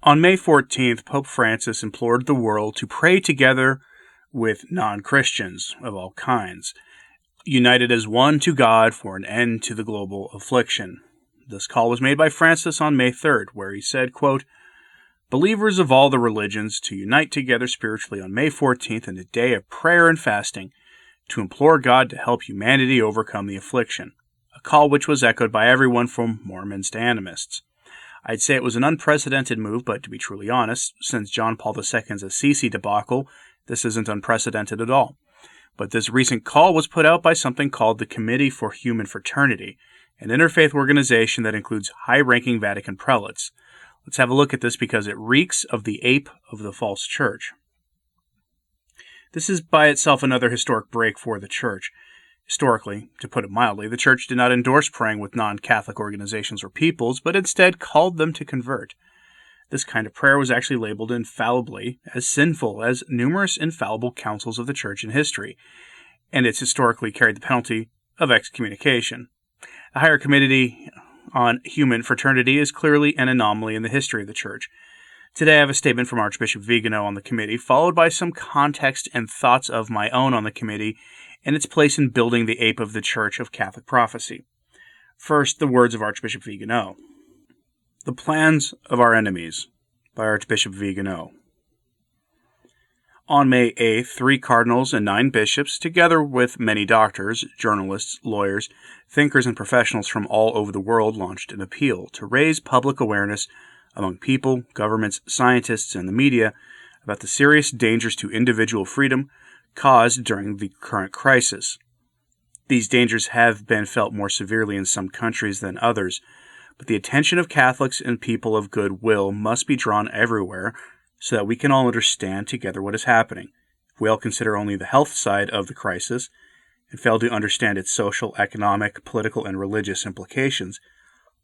On May 14th, Pope Francis implored the world to pray together with non-Christians of all kinds, united as one to God for an end to the global affliction. This call was made by Francis on May 3rd, where he said, quote, "Believers of all the religions to unite together spiritually on May 14th in a day of prayer and fasting to implore God to help humanity overcome the affliction," a call which was echoed by everyone from Mormons to animists. I'd say it was an unprecedented move, but to be truly honest, since John Paul II's Assisi debacle, this isn't unprecedented at all. But this recent call was put out by something called the Committee for Human Fraternity, an interfaith organization that includes high-ranking Vatican prelates. Let's have a look at this because it reeks of the ape of the false church. This is by itself another historic break for the church. Historically, to put it mildly, the church did not endorse praying with non-Catholic organizations or peoples, but instead called them to convert. This kind of prayer was actually labeled infallibly as sinful as numerous infallible councils of the church in history, and it's historically carried the penalty of excommunication. The Higher Committee on Human Fraternity is clearly an anomaly in the history of the church. Today I have a statement from Archbishop Viganò on the committee, followed by some context and thoughts of my own on the committee and its place in building the ape of the Church of Catholic prophecy. First, the words of Archbishop Viganò. The Plans of Our Enemies by Archbishop Viganò. On May 8th, 3 cardinals and 9 bishops, together with many doctors, journalists, lawyers, thinkers, and professionals from all over the world, launched an appeal to raise public awareness among people, governments, scientists, and the media about the serious dangers to individual freedom caused during the current crisis. These dangers have been felt more severely in some countries than others, but the attention of Catholics and people of goodwill must be drawn everywhere so that we can all understand together what is happening. If we all consider only the health side of the crisis and fail to understand its social, economic, political, and religious implications,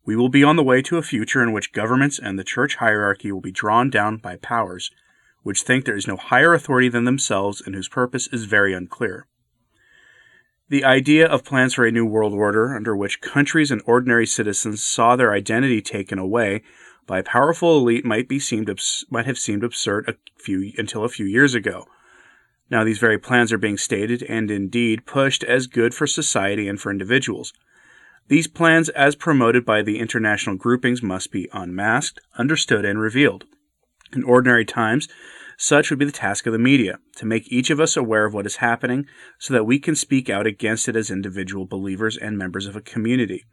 we will be on the way to a future in which governments and the church hierarchy will be drawn down by powers which think there is no higher authority than themselves and whose purpose is very unclear. The idea of plans for a new world order under which countries and ordinary citizens saw their identity taken away by a powerful elite might have seemed absurd until a few years ago. Now these very plans are being stated and indeed pushed as good for society and for individuals. These plans, as promoted by the international groupings, must be unmasked, understood, and revealed. In ordinary times, such would be the task of the media, to make each of us aware of what is happening so that we can speak out against it as individual believers and members of a community.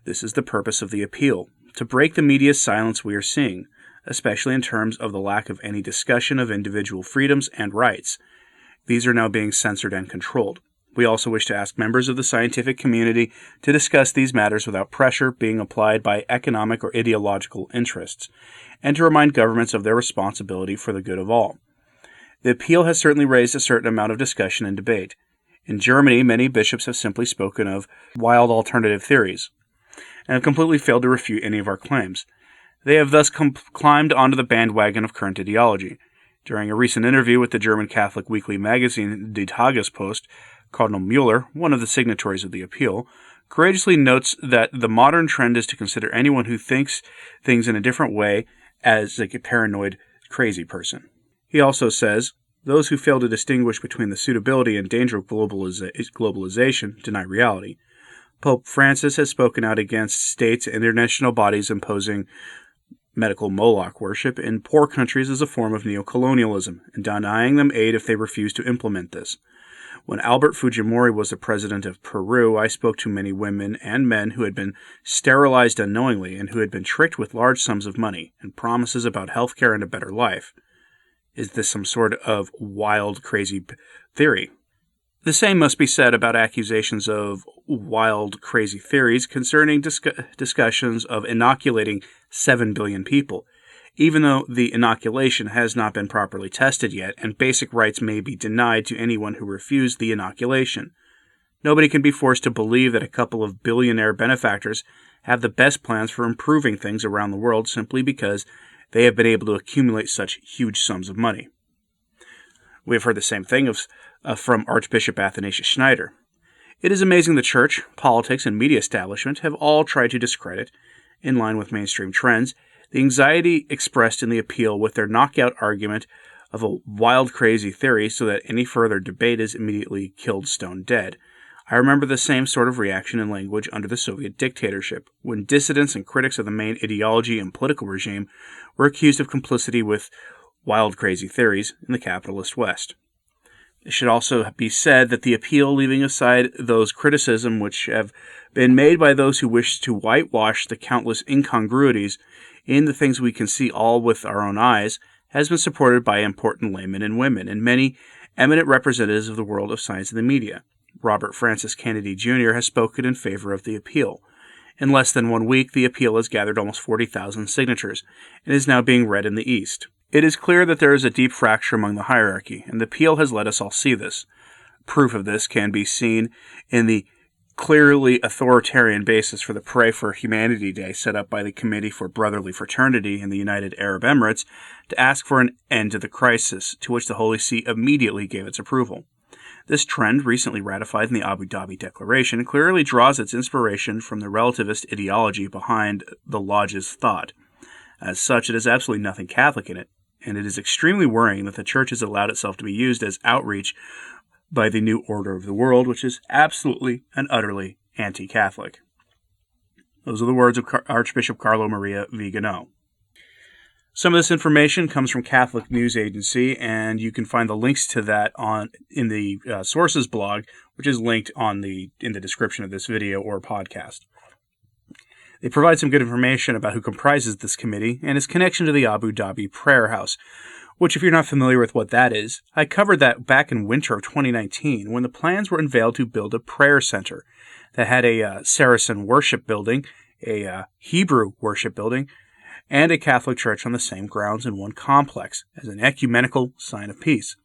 This is the purpose of the appeal, to break the media's silence we are seeing, especially in terms of the lack of any discussion of individual freedoms and rights. These are now being censored and controlled. We also wish to ask members of the scientific community to discuss these matters without pressure being applied by economic or ideological interests, and to remind governments of their responsibility for the good of all. The appeal has certainly raised a certain amount of discussion and debate. In Germany, many bishops have simply spoken of wild alternative theories, and have completely failed to refute any of our claims. They have thus climbed onto the bandwagon of current ideology. During a recent interview with the German Catholic weekly magazine Die Tagespost, Cardinal Mueller, one of the signatories of the appeal, courageously notes that the modern trend is to consider anyone who thinks things in a different way as a paranoid, crazy person. He also says, those who fail to distinguish between the suitability and danger of globalization deny reality. Pope Francis has spoken out against states and international bodies imposing medical Moloch worship in poor countries as a form of neocolonialism and denying them aid if they refuse to implement this. When Albert Fujimori was the president of Peru, I spoke to many women and men who had been sterilized unknowingly and who had been tricked with large sums of money and promises about healthcare and a better life. Is this some sort of wild, crazy theory? The same must be said about accusations of wild, crazy theories concerning discussions of inoculating 7 billion people, even though the inoculation has not been properly tested yet, and basic rights may be denied to anyone who refused the inoculation. Nobody can be forced to believe that a couple of billionaire benefactors have the best plans for improving things around the world simply because they have been able to accumulate such huge sums of money. We have heard the same thing from Archbishop Athanasius Schneider. It is amazing the church, politics, and media establishment have all tried to discredit, in line with mainstream trends, The anxiety expressed in the appeal with their knockout argument of a wild, crazy theory so that any further debate is immediately killed stone dead. I remember the same sort of reaction in language under the Soviet dictatorship, when dissidents and critics of the main ideology and political regime were accused of complicity with wild, crazy theories in the capitalist West. It should also be said that the appeal, leaving aside those criticisms which have been made by those who wish to whitewash the countless incongruities in the things we can see all with our own eyes, has been supported by important laymen and women and many eminent representatives of the world of science and the media. Robert Francis Kennedy Jr. has spoken in favor of the appeal. In less than 1 week, the appeal has gathered almost 40,000 signatures and is now being read in the East. It is clear that there is a deep fracture among the hierarchy, and the appeal has let us all see this. Proof of this can be seen in the clearly authoritarian basis for the Pray for Humanity Day set up by the Committee for Brotherly Fraternity in the United Arab Emirates to ask for an end to the crisis, to which the Holy See immediately gave its approval. This trend, recently ratified in the Abu Dhabi Declaration, clearly draws its inspiration from the relativist ideology behind the Lodge's thought. As such, it has absolutely nothing Catholic in it, and it is extremely worrying that the Church has allowed itself to be used as outreach by the New Order of the World, which is absolutely and utterly anti-Catholic. Those are the words of Archbishop Carlo Maria Viganò. Some of this information comes from Catholic News Agency, and you can find the links to that in the sources blog, which is linked in the description of this video or podcast. They provide some good information about who comprises this committee and its connection to the Abu Dhabi Prayer House, which, if you're not familiar with what that is, I covered that back in winter of 2019 when the plans were unveiled to build a prayer center that had a Saracen worship building, a Hebrew worship building, and a Catholic church on the same grounds in one complex as an ecumenical sign of peace.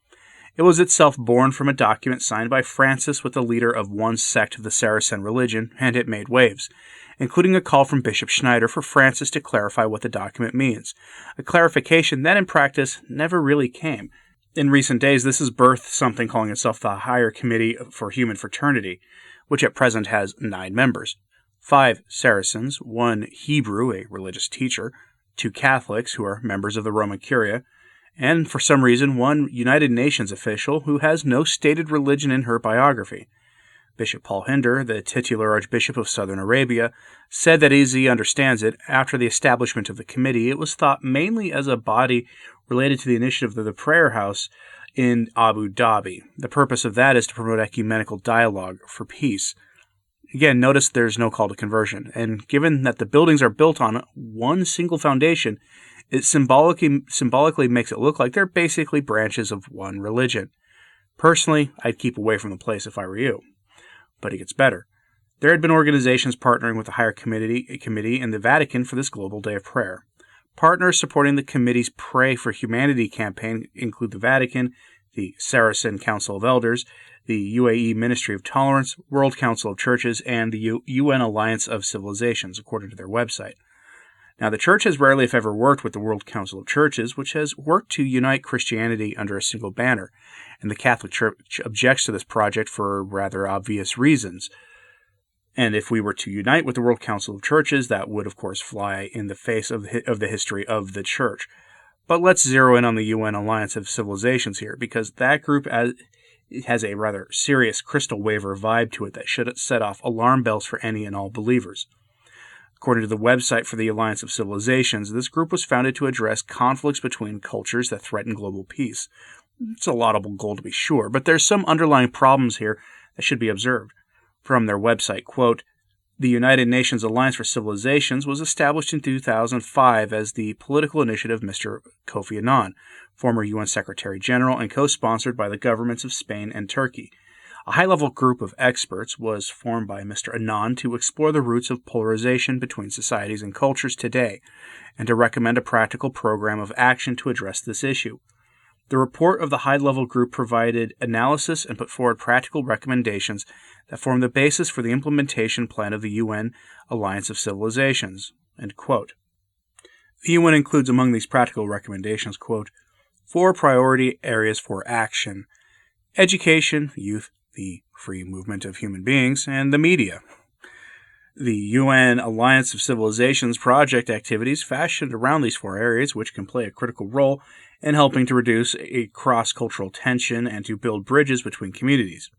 It was itself born from a document signed by Francis with the leader of one sect of the Saracen religion, and it made waves, including a call from Bishop Schneider for Francis to clarify what the document means, a clarification that in practice never really came. In recent days, this has birthed something calling itself the Higher Committee for Human Fraternity, which at present has 9 members, 5 Saracens, 1 Hebrew, a religious teacher, 2 Catholics who are members of the Roman Curia, and for some reason 1 United Nations official who has no stated religion in her biography. Bishop Paul Hinder, the titular Archbishop of Southern Arabia, said that as he understands it, after the establishment of the committee, it was thought mainly as a body related to the initiative of the Prayer House in Abu Dhabi. The purpose of that is to promote ecumenical dialogue for peace. Again, notice there's no call to conversion, and given that the buildings are built on one single foundation, it symbolically makes it look like they're basically branches of one religion. Personally, I'd keep away from the place if I were you. But it gets better. There had been organizations partnering with the Higher Committee and the Vatican for this Global Day of Prayer. Partners supporting the committee's Pray for Humanity campaign include the Vatican, the Saracen Council of Elders, the UAE Ministry of Tolerance, World Council of Churches, and the UN Alliance of Civilizations, according to their website. Now, the Church has rarely, if ever, worked with the World Council of Churches, which has worked to unite Christianity under a single banner, and the Catholic Church objects to this project for rather obvious reasons. And if we were to unite with the World Council of Churches, that would, of course, fly in the face of the history of the Church. But let's zero in on the UN Alliance of Civilizations here, because that group has a rather serious crystal waver vibe to it that should set off alarm bells for any and all believers. According to the website for the Alliance of Civilizations, this group was founded to address conflicts between cultures that threaten global peace. It's a laudable goal to be sure, but there's some underlying problems here that should be observed. From their website, quote, "The United Nations Alliance for Civilizations was established in 2005 as the political initiative of Mr. Kofi Annan, former UN Secretary General, and co-sponsored by the governments of Spain and Turkey. A high-level group of experts was formed by Mr. Annan to explore the roots of polarization between societies and cultures today, and to recommend a practical program of action to address this issue. The report of the high-level group provided analysis and put forward practical recommendations that form the basis for the implementation plan of the UN Alliance of Civilizations." End quote. The UN includes among these practical recommendations, quote, 4 priority areas for action: education, youth, the free movement of human beings, and the media. The UN Alliance of Civilizations project activities fashioned around these 4 areas, which can play a critical role in helping to reduce a cross-cultural tension and to build bridges between communities.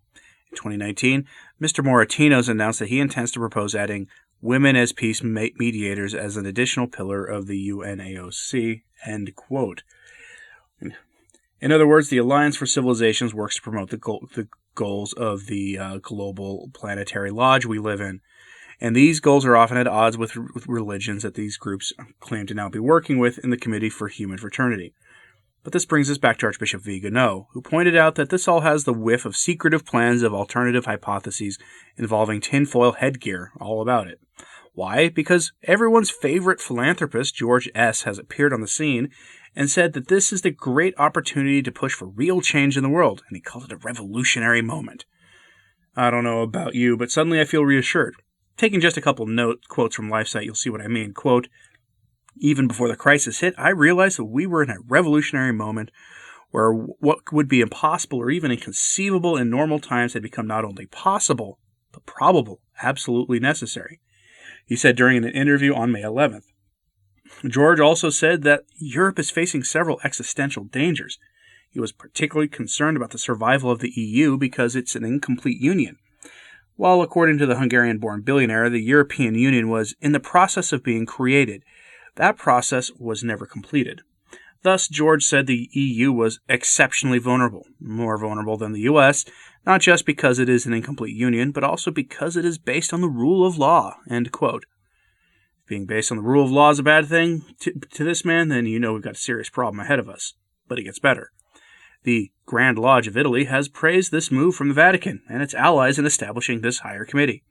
In 2019, Mr. Moratinos announced that he intends to propose adding women as peace mediators as an additional pillar of the UNAOC, end quote. In other words, the Alliance for Civilizations works to promote the goals of the global planetary lodge we live in. And these goals are often at odds with religions that these groups claim to now be working with in the Committee for Human Fraternity. But this brings us back to Archbishop Viganò, who pointed out that this all has the whiff of secretive plans of alternative hypotheses involving tinfoil headgear all about it. Why? Because everyone's favorite philanthropist, George S., has appeared on the scene and said that this is the great opportunity to push for real change in the world, and he called it a revolutionary moment. I don't know about you, but suddenly I feel reassured. Taking just a couple quotes from LifeSite, you'll see what I mean. Quote, "Even before the crisis hit, I realized that we were in a revolutionary moment where what would be impossible or even inconceivable in normal times had become not only possible, but probable, absolutely necessary," he said during an interview on May 11th. George also said that Europe is facing several existential dangers. He was particularly concerned about the survival of the EU because it's an incomplete union. While, according to the Hungarian-born billionaire, the European Union was in the process of being created, that process was never completed. Thus, George said the EU was exceptionally vulnerable, more vulnerable than the US, not just because it is an incomplete union, but also because it is based on the rule of law, end quote. If being based on the rule of law is a bad thing to this man, then you know we've got a serious problem ahead of us. But it gets better. The Grand Lodge of Italy has praised this move from the Vatican and its allies in establishing this higher committee.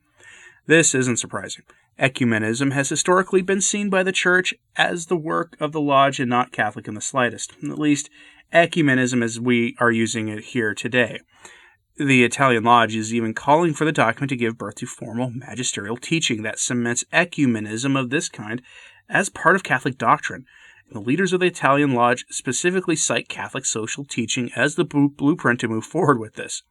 This isn't surprising. Ecumenism has historically been seen by the Church as the work of the Lodge and not Catholic in the slightest, at least ecumenism as we are using it here today. The Italian Lodge is even calling for the document to give birth to formal magisterial teaching that cements ecumenism of this kind as part of Catholic doctrine. The leaders of the Italian Lodge specifically cite Catholic social teaching as the blueprint to move forward with this.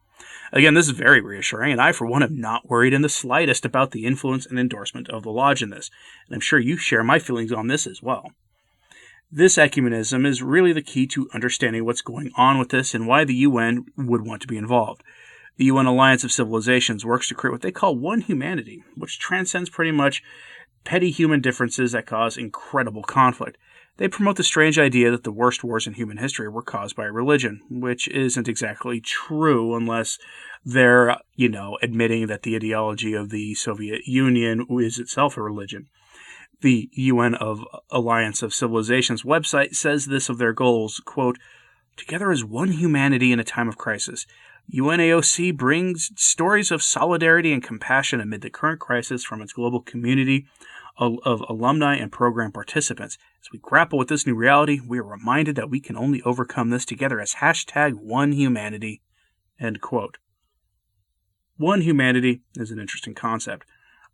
Again, this is very reassuring, and I, for one, am not worried in the slightest about the influence and endorsement of the Lodge in this, and I'm sure you share my feelings on this as well. This ecumenism is really the key to understanding what's going on with this and why the UN would want to be involved. The UN Alliance of Civilizations works to create what they call one humanity, which transcends pretty much petty human differences that cause incredible conflict. They promote the strange idea that the worst wars in human history were caused by religion, which isn't exactly true unless they're, admitting that the ideology of the Soviet Union is itself a religion. The UN Alliance of Civilizations website says this of their goals, quote, "Together as one humanity in a time of crisis, UNAOC brings stories of solidarity and compassion amid the current crisis from its global community of alumni and program participants. As we grapple with this new reality, we are reminded that we can only overcome this together as #OneHumanity," end quote. One humanity is an interesting concept.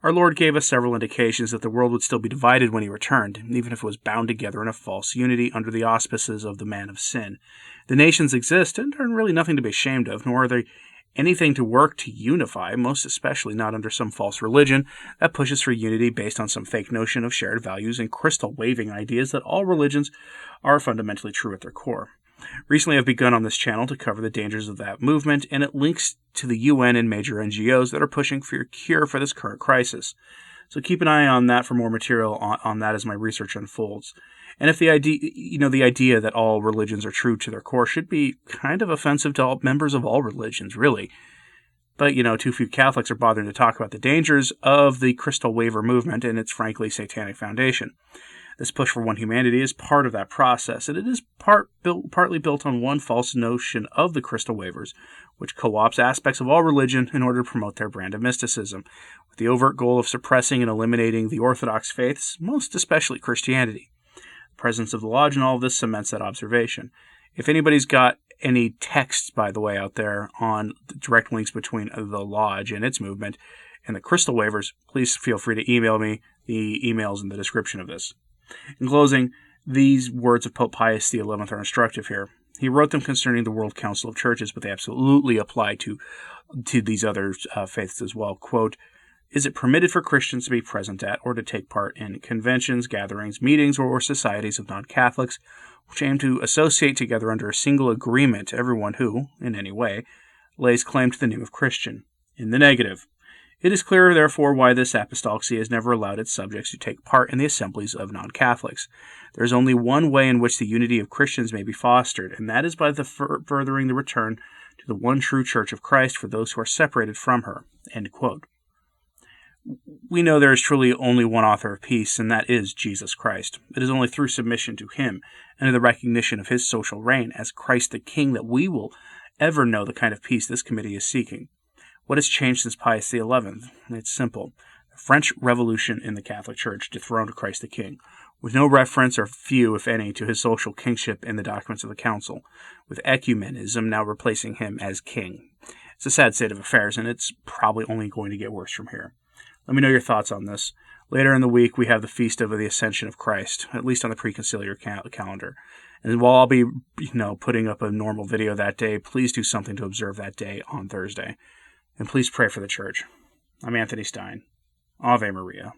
Our Lord gave us several indications that the world would still be divided when he returned, even if it was bound together in a false unity under the auspices of the man of sin. The nations exist and are really nothing to be ashamed of, nor are they anything to work to unify, most especially not under some false religion that pushes for unity based on some fake notion of shared values and crystal-waving ideas that all religions are fundamentally true at their core. Recently, I've begun on this channel to cover the dangers of that movement, and it links to the UN and major NGOs that are pushing for a cure for this current crisis. So keep an eye on that for more material on that as my research unfolds. And if the idea that all religions are true to their core should be kind of offensive to all members of all religions, really. But, too few Catholics are bothering to talk about the dangers of the crystal waver movement and its frankly satanic foundation. This push for one humanity is part of that process, and it is partly built on one false notion of the crystal wavers, which co-opts aspects of all religion in order to promote their brand of mysticism, with the overt goal of suppressing and eliminating the orthodox faiths, most especially Christianity. The presence of the Lodge in all of this cements that observation. If anybody's got any texts, by the way, out there on the direct links between the Lodge and its movement and the crystal wavers, please feel free to email me. The email's in the description of this. In closing, these words of Pope Pius XI are instructive here. He wrote them concerning the World Council of Churches, but they absolutely apply to these other faiths as well. Quote, Is it permitted for Christians to be present at or to take part in conventions, gatherings, meetings, or societies of non-Catholics, which aim to associate together under a single agreement everyone who, in any way, lays claim to the name of Christian? In the negative. It is clear, therefore, why this apostolic see has never allowed its subjects to take part in the assemblies of non-Catholics. There is only one way in which the unity of Christians may be fostered, and that is by furthering the return to the one true Church of Christ for those who are separated from her." End quote. We know there is truly only one author of peace, and that is Jesus Christ. It is only through submission to him and to the recognition of his social reign as Christ the King that we will ever know the kind of peace this committee is seeking. What has changed since Pius XI? It's simple. The French Revolution in the Catholic Church dethroned Christ the King, with no reference or few, if any, to his social kingship in the documents of the Council, with ecumenism now replacing him as king. It's a sad state of affairs, and it's probably only going to get worse from here. Let me know your thoughts on this. Later in the week, we have the Feast of the Ascension of Christ, at least on the preconciliar calendar. And while I'll be, putting up a normal video that day, please do something to observe that day on Thursday. And please pray for the church. I'm Anthony Stine. Ave Maria.